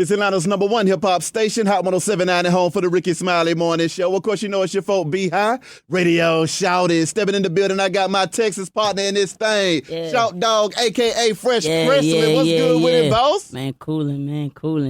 It's Atlanta's #1 hip-hop station, Hot 107.9 at home for the Ricky Smiley Morning Show. Of course, you know it's your folk, B-High. Radio shouting, stepping in the building. I got my Texas partner in this thing. Yeah. Shout Dawg AKA Freshly. What's good with it, boss? Man, cooling,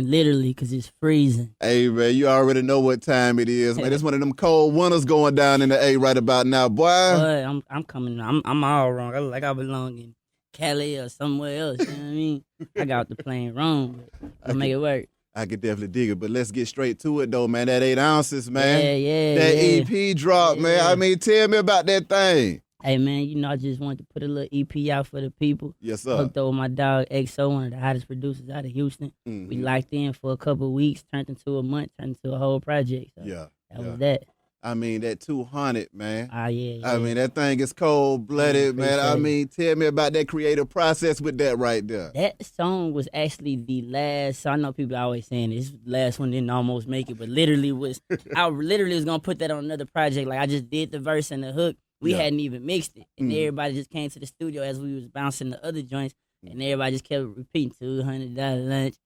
literally, because it's freezing. Hey, man, you already know what time it is, man. It's one of them cold winters going down in the A right about now, boy. But I'm coming, I'm all wrong. I look like I belong in Cali or somewhere else, you know what I mean? I got the plane wrong, but I'll make it work. I could definitely dig it, but let's get straight to it, though, man. That 8 ounces, man. Yeah. That EP drop, man. I mean, tell me about that thing. Hey, man, you know, I just wanted to put a little EP out for the people. Yes, sir. Hooked up with my dog, XO, one of the hottest producers out of Houston. Mm-hmm. We locked in for a couple of weeks, turned into a month, turned into a whole project. So that was that. I mean, that 200, man. Yeah. I mean, that thing is cold-blooded, man. I mean, tell me about that creative process with that right there. That song was actually the last. So I know people always saying this last one didn't almost make it, but literally was. I literally was gonna put that on another project. Like I just did the verse and the hook. We hadn't even mixed it, and everybody just came to the studio as we was bouncing the other joints, and everybody just kept repeating $200 lunch,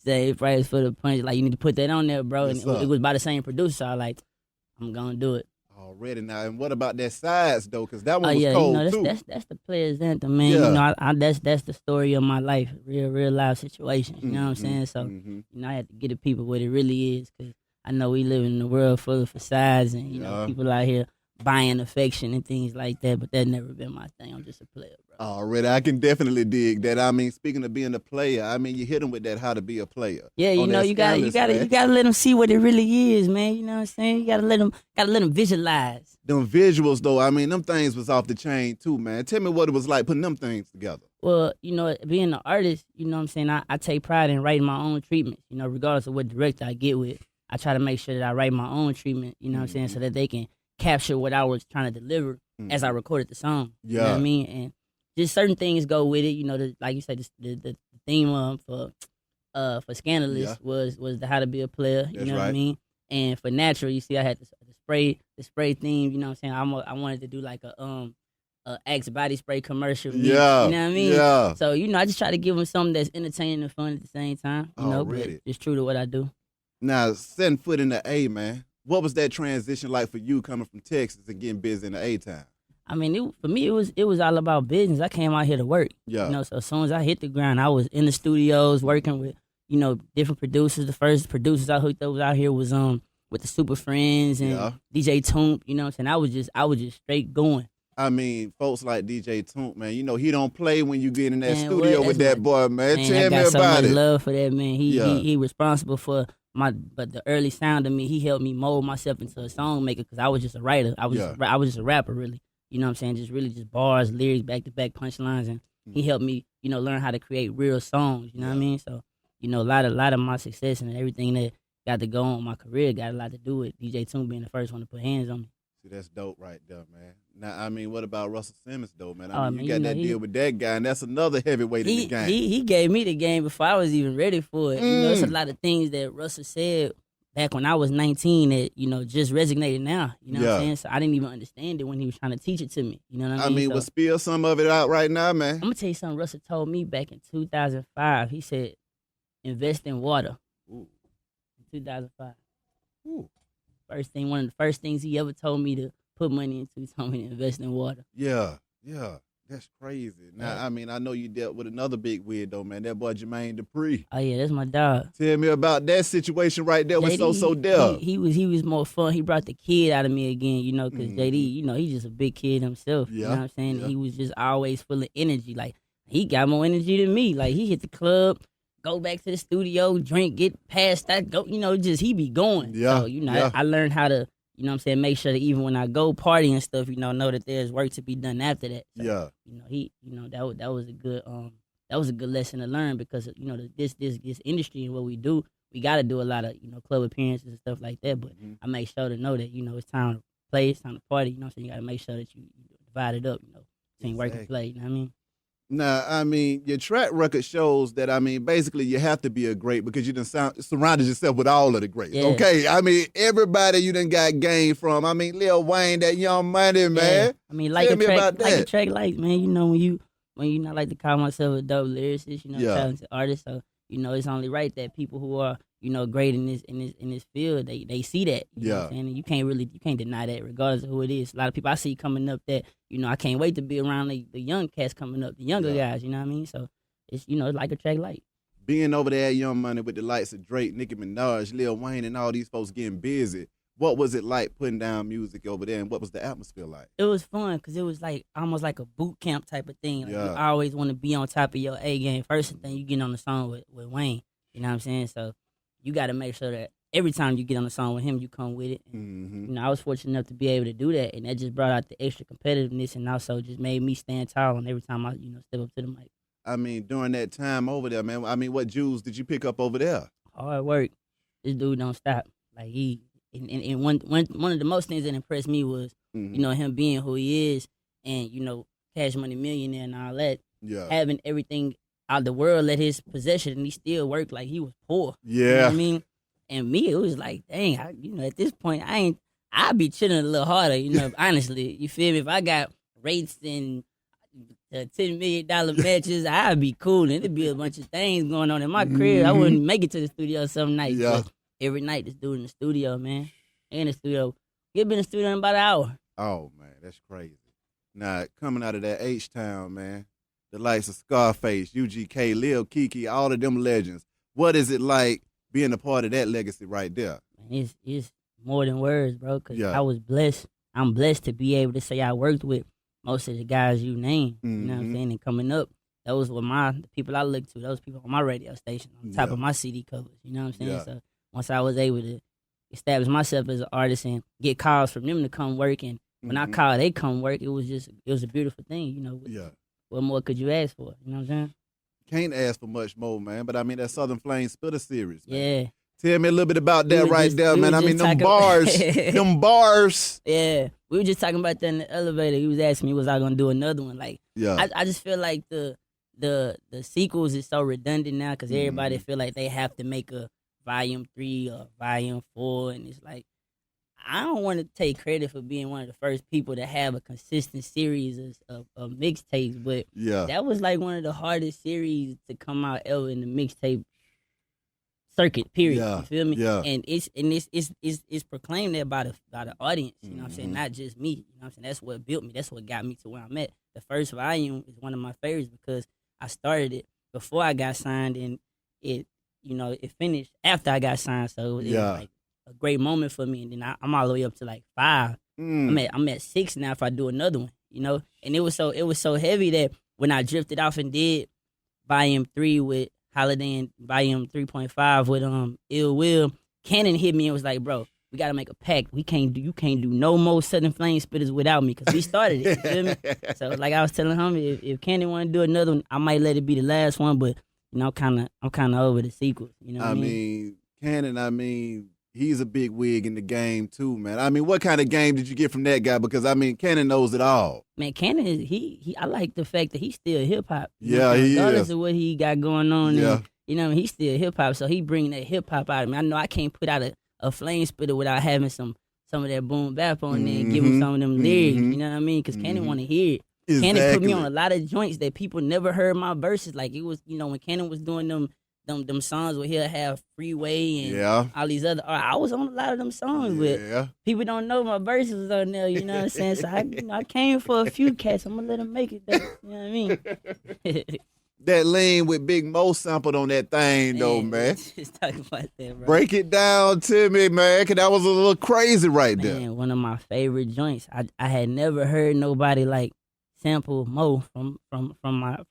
save price for the punch. Like you need to put that on there, bro. Yes, and it was by the same producer. So I like, I'm gonna do it. Already now, and what about that sides though? Because that one was cold you know, too. That's the player's anthem, man. Yeah. You know, that's the story of my life, real life situations. You know what I'm saying? So you know, I had to get the people what it really is, because I know we live in a world full of facades, and you know, people out here buying affection and things like that. But that never been my thing. I'm just a player, bro. Already, I can definitely dig that. I mean, speaking of being a player, I mean, you hit them with that how to be a player. Yeah, you know, you gotta let them see what it really is, man. You know what I'm saying? You gotta let them visualize. Them visuals, though, I mean, them things was off the chain too, man. Tell me what it was like putting them things together. Well, you know, being an artist, you know what I'm saying, I take pride in writing my own treatments, you know, regardless of what director I get with. I try to make sure that I write my own treatment, you know what I'm saying, so that they can capture what I was trying to deliver as I recorded the song. You know what I mean? And just certain things go with it, you know, like you said, the theme for Scandalous was the how to be a player, you know what I mean? And for Natural, you see I had the spray theme, you know what I'm saying? I wanted to do like a Axe body spray commercial. You know what I mean? Yeah. So, you know, I just try to give them something that's entertaining and fun at the same time, you know, but it's true to what I do. Now, setting foot in the A, man, what was that transition like for you coming from Texas and getting busy in the A-town? I mean, for me, it was all about business. I came out here to work. Yeah. You know, so as soon as I hit the ground, I was in the studios working with, you know, different producers. The first producers I hooked up with out here was with the Super Friends and DJ Toomp. You know what I'm saying? I was just straight going. I mean, folks like DJ Toomp, man, you know, he don't play when you get in that studio with that boy, man. Tell me about it. I got so much love for that, man. He responsible for but the early sound of me. He helped me mold myself into a song maker, because I was just a writer. I was just a rapper, really. You know what I'm saying? Just bars, lyrics, back-to-back punchlines, and he helped me, you know, learn how to create real songs. You know what I mean? So, you know, a lot of my success and everything that got to go on in my career got a lot to do with DJ Toomp being the first one to put hands on me. See, that's dope right there, man. Now, I mean, what about Russell Simmons, though, man? I mean, you got that deal with that guy, and that's another heavyweight in the game. He gave me the game before I was even ready for it. You know, it's a lot of things that Russell said back when I was 19 that, you know, just resonated now. You know what I'm saying? So I didn't even understand it when he was trying to teach it to me. You know what I mean? I mean, we'll spill some of it out right now, man. I'm going to tell you something Russell told me back in 2005. He said, invest in water. Ooh. In 2005. Ooh. One of the first things he ever told me to put money into, he told me to invest in water. Yeah. That's crazy. Now, I mean, I know you dealt with another big weird, though, man. That boy Jermaine Dupri. Oh, yeah, that's my dog. Tell me about that situation right there with So Dell. He was more fun. He brought the kid out of me again, you know, because JD, you know, he's just a big kid himself. You know what I'm saying? He was just always full of energy. Like, he got more energy than me. Like, he hit the club, go back to the studio, drink, get past that, go, you know, just he be going. Yeah. So, you know, I learned how to, you know what I'm saying, make sure that even when I go party and stuff, you know that there's work to be done after that. So, you know, that was a good lesson to learn, because, you know, this industry and what we do, we got to do a lot of, you know, club appearances and stuff like that. But I make sure to know that, you know, it's time to play, it's time to party. You know what I'm saying? You got to make sure that you divide it up, you know, between work and play. You know what I mean? Now, I mean, your track record shows that, I mean, basically you have to be a great because you done surrounded yourself with all of the greats, okay? I mean, everybody you done got game from. I mean, Lil Wayne, that Young Money, man. I mean, like a track, like, man, you know, when you not like to call myself a dope lyricist, you know, talented artist, so you know, it's only right that people who are, you know, great in this field, they see that. You know what I'm saying? And you can't deny that regardless of who it is. A lot of people I see coming up that, you know, I can't wait to be around the young cats coming up, the younger guys, you know what I mean? So it's, you know, it's like attract like. Being over there at Young Money with the likes of Drake, Nicki Minaj, Lil Wayne, and all these folks getting busy, what was it like putting down music over there, and what was the atmosphere like? It was fun because it was like almost like a boot camp type of thing. Like you always want to be on top of your A game. First thing you get on the song with Wayne, you know what I'm saying? So you got to make sure that every time you get on the song with him, you come with it. And, you know, I was fortunate enough to be able to do that, and that just brought out the extra competitiveness, and also just made me stand tall. And every time I, you know, step up to the mic. I mean, during that time over there, man, I mean, what jewels did you pick up over there? Hard work. This dude don't stop. Like, and one of the most things that impressed me was, you know, him being who he is and, you know, Cash Money Millionaire and all that. Yeah. Having everything out of the world at his possession, and he still worked like he was poor. Yeah. You know what I mean? And me, it was like, dang, you know, at this point, I'd be chilling a little harder, you know, honestly. You feel me? If I got rates and $10 million matches, I'd be cool, and it'd be a bunch of things going on in my career. I wouldn't make it to the studio some nights. Yeah. But every night, this dude in the studio, man. In the studio. He'll be in the studio in about an hour. Oh, man, that's crazy. Now, coming out of that H-Town, man, the likes of Scarface, UGK, Lil Kiki, all of them legends. What is it like being a part of that legacy right there? Man, it's more than words, bro, because I was blessed. I'm blessed to be able to say I worked with most of the guys you named, you know what I'm saying? And coming up, those were the people I looked to. Those people on my radio station, on top of my CD covers, you know what I'm saying? So once I was able to establish myself as an artist and get calls from them to come work, and when I called, they come work, it was a beautiful thing, you know? What more could you ask for, you know what I'm saying? Can't ask for much more, man, but I mean, that Southern Flame Spitter series, man. Yeah. Tell me a little bit about that there, man. I mean, them bars. Yeah. We were just talking about that in the elevator. He was asking me, was I going to do another one? Like, I just feel like the sequels is so redundant now because everybody feel like they have to make a volume 3 or volume 4. And it's like, I don't want to take credit for being one of the first people to have a consistent series of mixtapes, but that was like one of the hardest series to come out ever in the mixtape circuit, period. You feel me? Yeah. And it's proclaimed there by the audience, you know what I'm saying? Not just me. You know what I'm saying? That's what built me. That's what got me to where I'm at. The first volume is one of my favorites because I started it before I got signed, and it, you know, it finished after I got signed. So it was like a great moment for me. And then I'm all the way up to like 5. I'm at 6 now if I do another one, you know? And it was so heavy that when I drifted off and did volume 3 with Holiday and volume 3.5 with Ill Will, Cannon hit me and was like, bro, we gotta make a pact. You can't do no more Southern Flame Spitters without me, because we started it. You feel me? So like I was telling him, if Cannon wanna do another one, I might let it be the last one, but you know, I'm kinda over the sequel. You know what I mean? Cannon, he's a big wig in the game too, man. I mean, what kind of game did you get from that guy? Because I mean, Cannon knows it all. Man, Cannon is I like the fact that he's still hip hop. Yeah, he is. Regardless of what he got going on, and, you know, he's still hip hop. So he bringing that hip hop out of me. I know I can't put out a flame spitter without having some of that boom bap on there and give him some of them lyrics. You know what I mean? Because Cannon want to hear it. Exactly. Cannon put me on a lot of joints that people never heard my verses. Like it was, you know, when Cannon was doing them songs where he'll have Freeway and all these other. I was on a lot of them songs, but people don't know my verses was on there. You know what I'm saying? So I came for a few cats. I'm gonna let them make it though. You know what I mean? That lean with Big Mo sampled on that thing, though, man. Just talking about that, bro. Break it down to me, man, because that was a little crazy right there. Man, one of my favorite joints. I had never heard nobody like sample Mo from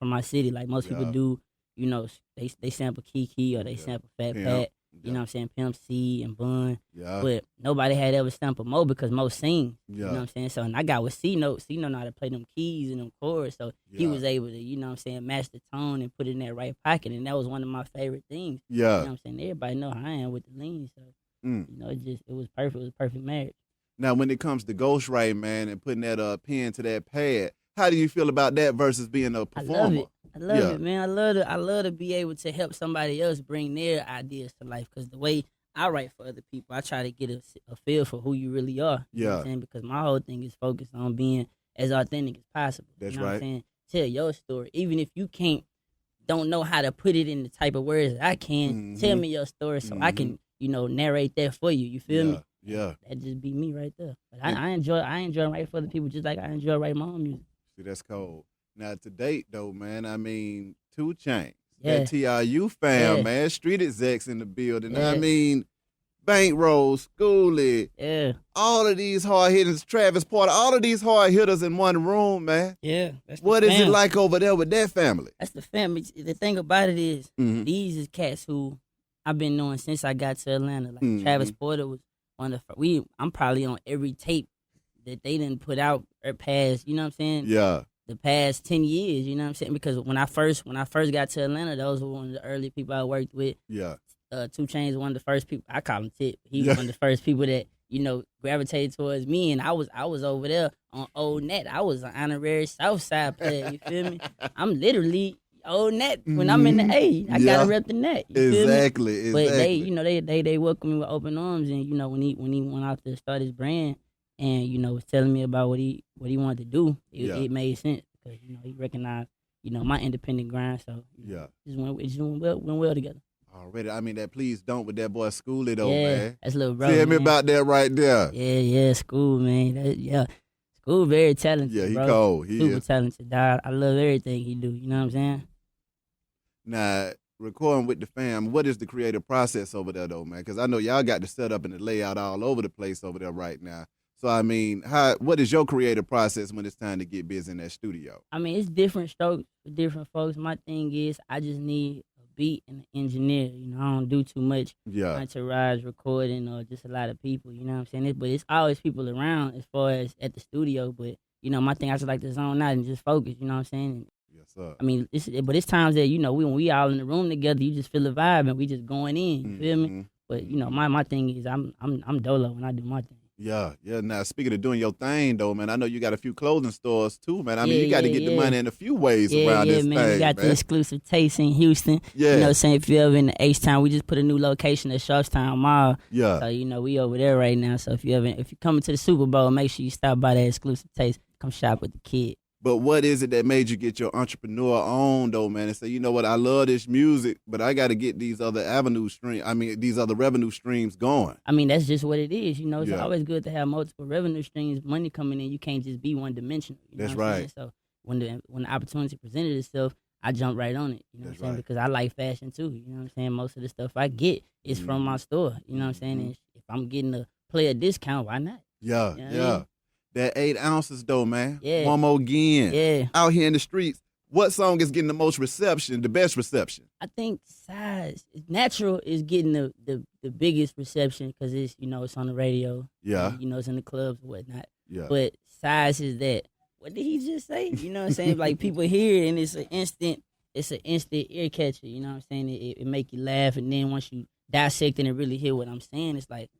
my city like most people do. You know, they sample Kiki or they sample Fat Pat. You know what I'm saying? Pimp C and Bun. Yeah. But nobody had ever sampled Mo because Mo sings. You know what I'm saying? So, and I got with C-Note. C-Note know how to play them keys and them chords. So he was able to, you know what I'm saying, match the tone and put it in that right pocket. And that was one of my favorite things. Yeah. You know what I'm saying? Everybody know how I am with the lean. So, you know, it was perfect. It was a perfect marriage. Now, when it comes to ghostwriting, man, and putting that pen to that pad, how do you feel about that versus being a performer? I love it, man. I love to be able to help somebody else bring their ideas to life. Because the way I write for other people, I try to get a feel for who you really are. You know what I'm saying? Because my whole thing is focused on being as authentic as possible. That's you know right. What I'm saying? Tell your story. Even if you can't don't know how to put it in the type of words that I can. Tell me your story so I can, narrate that for you. You feel me? Yeah. That just be me right there. But I enjoy writing for other people just like I enjoy writing my own music. See, that's cold. Now, to date, though, man, I mean, 2 Chainz. Yeah. That TRU fam, man. Street execs in the building. I mean, Bankroll, Schoolie. Yeah. All of these hard hitters, Travis Porter, all of these hard hitters in one room, man. Yeah. What is it like over there with that family? That's the family. The thing about it is, these is cats who I've been knowing since I got to Atlanta. Like Travis Porter was one of the I'm probably on every tape that they didn't put out or past, you know what I'm saying? Yeah. The past 10 years, you know what I'm saying? Because when I first got to Atlanta, those were one of the early people I worked with. Yeah. 2 Chainz, one of the first people. I call him Tip. He was one of the first people that gravitated towards me, and I was over there on Old Net. I was an honorary Southside player. You feel me? I'm literally Old Net when I'm in the A. I gotta rep the net. You feel me? Exactly. But they welcomed me with open arms, and when he went out to start his brand, and was telling me about what he wanted to do, it made sense because he recognized my independent grind. So it just went well together. Already, I mean that please don't with that boy Schoolie though, man. That's little brother. Tell me about that right there. Yeah, School, man. School very talented. Yeah, he bro. cold. He super is talented, dog. I love everything he do. You know what I'm saying? Now, recording with the fam, what is the creative process over there though, man? Because I know y'all got the setup and the layout all over the place over there right now. So I mean, what is your creative process when it's time to get busy in that studio? I mean, it's different strokes for different folks. My thing is, I just need beat and an engineer. I don't do too much entourage recording or just a lot of people, you know what I'm saying? But it's always people around as far as at the studio. But, my thing, I just like to zone out and just focus, you know what I'm saying? Yes, sir. I mean, it's times that, when we all in the room together, you just feel the vibe and we just going in, you feel me? But, my thing is I'm dolo when I do my thing. Yeah. Now, speaking of doing your thing, though, man, I know you got a few clothing stores, too, man. I mean, you got to get the money in a few ways around this man. thing, We got the exclusive taste in Houston. Yeah. You know what I'm saying? If you're ever in the H-Town, we just put a new location at Sharpstown Mall. Yeah. So, we over there right now. So, if you're coming to the Super Bowl, make sure you stop by that exclusive taste. Come shop with the kid. But what is it that made you get your entrepreneur on, though, man, and say, you know what, I love this music, but I got to get these other these other revenue streams going? I mean, that's just what it is. It's always good to have multiple revenue streams, money coming in. You can't just be one-dimensional. That's right. So when the opportunity presented itself, I jumped right on it. You know what I'm saying? Because I like fashion, too. You know what I'm saying? Most of the stuff I get is from my store. You know what I'm saying? And if I'm getting a player discount, why not? Yeah, you know what I mean? That 8 ounces, though, man. Yeah. One more again. Yeah. Out here in the streets, what song is getting the most reception, the best reception? I think Size. Natural is getting the biggest reception because it's, it's on the radio. Yeah. And, it's in the clubs and whatnot. Yeah. But Size is that. What did he just say? You know what I'm saying? Like, people hear it and it's an instant ear catcher. You know what I'm saying? It make you laugh. And then once you dissect it and really hear what I'm saying, it's like,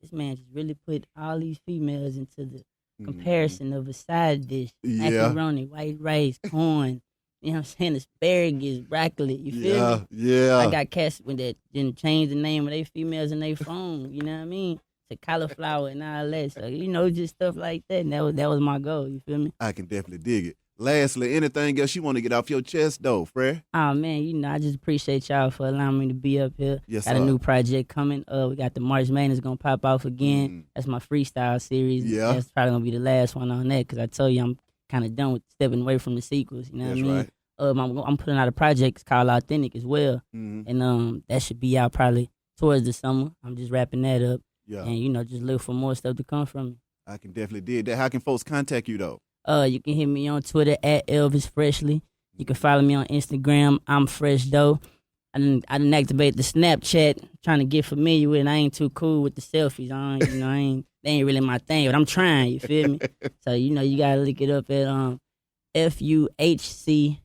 this man just really put all these females into the comparison of a side dish. Macaroni, white rice, corn, you know what I'm saying? Asparagus, broccoli, you feel me? Yeah. I got cats that didn't change the name of their females in their phone, you know what I mean? To cauliflower and all that. So, just stuff like that. And that was my goal, you feel me? I can definitely dig it. Lastly, anything else you want to get off your chest, though, Fred? Oh, man, I just appreciate y'all for allowing me to be up here. Yes, got sir. a new project coming. We got the March Madness going to pop off again. That's my freestyle series. Yeah. That's probably going to be the last one on that because I told you I'm kind of done with stepping away from the sequels. You know what I mean? Right. I'm putting out a project called Authentic as well. And that should be out probably towards the summer. I'm just wrapping that up. Yeah. And, just look for more stuff to come from me. I can definitely dig that. How can folks contact you, though? You can hit me on Twitter at Elvis Freshly. You can follow me on Instagram. I'm Fresh Dough. I didn't activate the Snapchat. Trying to get familiar with it. I ain't too cool with the selfies. They ain't really my thing, but I'm trying. You feel me? So you gotta look it up at FUHCWITFRESH.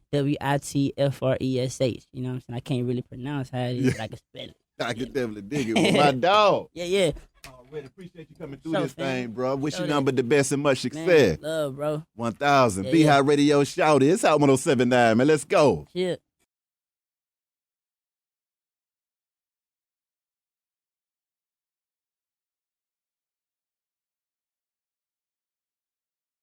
You know what I'm saying? I can't really pronounce how it is, but I can spell it. I can definitely dig it with my dog. Yeah. Already appreciate you coming through this thing, bro. Wish you nothing but the best and much success. Man, love, bro. 1000. Beehive Radio Shout. It's out 107.9, man. Let's go. Yeah.